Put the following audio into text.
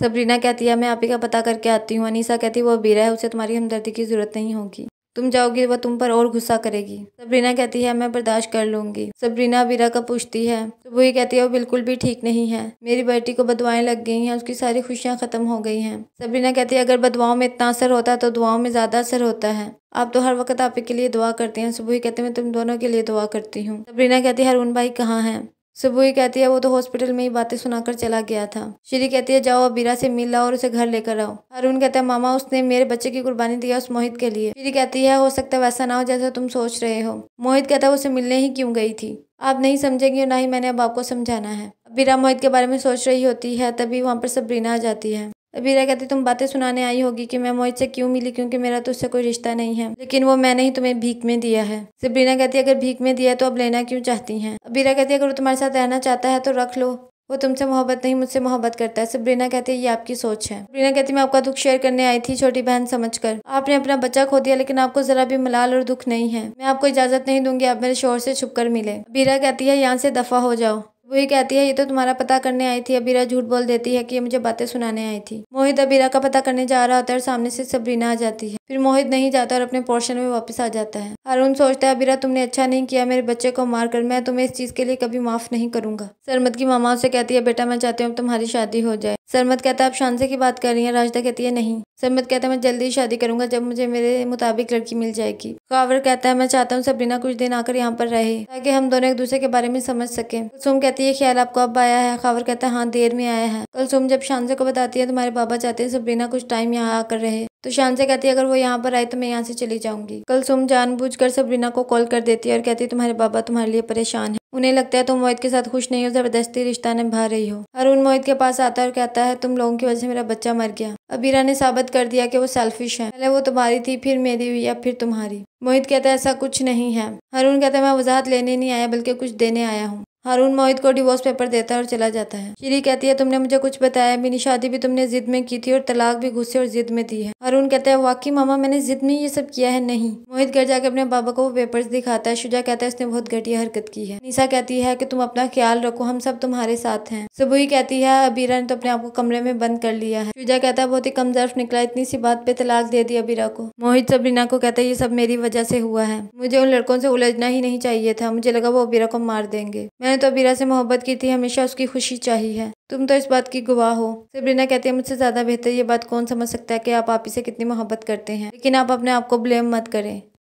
Sabrina कहती है मैं आप ही का पता करके आती हूँ। अनीसा कहती है वो अबीरा है, उसे तुम्हारी हमदर्दी की जरूरत नहीं होगी, तुम जाओगी वह तुम पर और गुस्सा करेगी। सबरीना कहती है मैं बर्दाश्त कर लूंगी। सबरीना अबीरा का पूछती है तो वही कहती है वो बिल्कुल भी ठीक नहीं है, मेरी बेटी को बदवाएं लग गई हैं, उसकी सारी खुशियां खत्म हो गई हैं। सबरीना कहती है अगर बदवाओं में इतना असर होता है तो दुआओं में ज्यादा असर होता है, आप तो हर वक्त आप ही के लिए दुआ करती हैं। सुबह कहते हैं मैं तुम दोनों के लिए दुआ करती हूँ। सबरीना कहती है हारून भाई कहाँ है? सुबह कहती है वो तो हॉस्पिटल में ही बातें सुनाकर चला गया था। श्री कहती है जाओ अबीरा से मिल लाओ और उसे घर लेकर आओ। हारून कहता है मामा उसने मेरे बच्चे की कुर्बानी दिया उस मोहित के लिए। श्री कहती है हो सकता है वैसा ना हो जैसा तुम सोच रहे हो। मोहित कहता है उसे मिलने ही क्यों गई थी, आप नहीं समझेंगे और ना ही मैंने अब आपको समझाना है। अबीरा मोहित के बारे में सोच रही होती है, तभी वहाँ पर सबरीना आ जाती है। अबीरा कहती तुम बातें सुनाने आई होगी कि मैं मोहित से क्यों मिली, क्योंकि मेरा तो उससे कोई रिश्ता नहीं है, लेकिन वो मैंने ही तुम्हें भीख में दिया है। सबरीना कहती है अगर भीख में दिया है तो अब लेना क्यों चाहती हैं? अबीरा कहती है अगर वो तुम्हारे साथ रहना चाहता है तो रख लो, वो तुमसे मोहब्बत नहीं मुझसे मोहब्बत करता है। सबरीना कहती है ये आपकी सोच है। सबरीना कहती है मैं आपका दुख शेयर करने आई थी छोटी बहन समझकर, आपने अपना बच्चा खो दिया लेकिन आपको जरा भी मलाल और दुख नहीं है। मैं आपको इजाजत नहीं दूंगी आप मेरे शोहर से छुप कर मिले। अबीरा कहती है यहाँ से दफा हो जाओ। वही कहती है ये तो तुम्हारा पता करने आई थी। अबीरा झूठ बोल देती है कि ये मुझे बातें सुनाने आई थी। मोहित अबीरा का पता करने जा रहा होता है और सामने से सबरीना आ जाती है। फिर मोहित नहीं जाता और अपने पोर्शन में वापस आ जाता है। हारून सोचता है अबीरा तुमने अच्छा नहीं किया मेरे बच्चे को मारकर, मैं तुम्हें इस चीज के लिए कभी माफ नहीं करूंगा। सरमत की मामा उसे कहती है बेटा मैं चाहती हूँ तुम्हारी शादी हो जाए। सरमत कहता है आप शानसे की बात कर रही हैं? राजदा कहती है नहीं। सरमत कहता है मैं जल्दी शादी करूंगा जब मुझे मेरे मुताबिक लड़की मिल जाएगी। खावर कहता है मैं चाहता हूँ सबरीना कुछ दिन आकर यहाँ पर रहे ताकि हम दोनों एक दूसरे के बारे में समझ सके। कुलसुम कहती है ख्याल आपको अब आया है? खावर कहता है हाँ देर में आया है। कुलसुम जब शानसे को बताती है तुम्हारे बाबा चाहते हैं सबरीना कुछ टाइम यहाँ आकर रहे, तो शानसे कहती है अगर वो यहाँ पर आए तो मैं यहाँ से चली जाऊंगी। कुलसुम जानबूझकर सबरीना को कॉल कर देती है और कहती है तुम्हारे बाबा तुम्हारे लिए परेशान है, उन्हें लगता है तुम मोहित के साथ खुश नहीं हो, जबरदस्ती रिश्ता निभा रही हो। हारून मोहित के पास आता है और कहता है तुम लोगों की वजह से मेरा बच्चा मर गया। अबीरा ने साबित कर दिया कि वो सेल्फिश है, पहले वो तुम्हारी थी फिर मेरी हुई अब फिर तुम्हारी। मोहित कहता है ऐसा कुछ नहीं है। हारून कहता है मैं वजाहत लेने नहीं आया बल्कि कुछ देने आया हूँ। हारून मोहित को डिवोर्स पेपर देता है और चला जाता है। श्री कहती है तुमने मुझे कुछ बताया भी नहीं, शादी भी तुमने जिद में की थी और तलाक भी गुस्से और जिद में दी है। हारून कहता है वाकई मामा मैंने जिद में ये सब किया है? नहीं। मोहित घर जाकर अपने बाबा को वो पेपर्स दिखाता है। शुजा कहता है उसने बहुत घटिया हरकत की है। निशा कहती है कि तुम अपना ख्याल रखो, हम सब तुम्हारे साथ हैं। सुबुही कहती है अबीरा ने तो अपने आप को कमरे में बंद कर लिया है। शुजा कहता है बहुत ही कम ज़र्फ निकला, इतनी सी बात पे तलाक दे दी अबीरा को। मोहित सबरीना को कहता है ये सब मेरी वजह से हुआ है, मुझे उन लड़कों से उलझना ही नहीं चाहिए था, मुझे लगा वो अबीरा को मार देंगे, मैंने तो अबीरा से मोहब्बत की थी, हमेशा उसकी खुशी चाहिए है, तुम तो इस बात की गवाह हो। सबरीना कहती है मुझसे ज्यादा बेहतर ये बात कौन समझ सकता है कि आप ही से कितनी मोहब्बत करते हैं, लेकिन आप अपने आप को ब्लेम मत करें।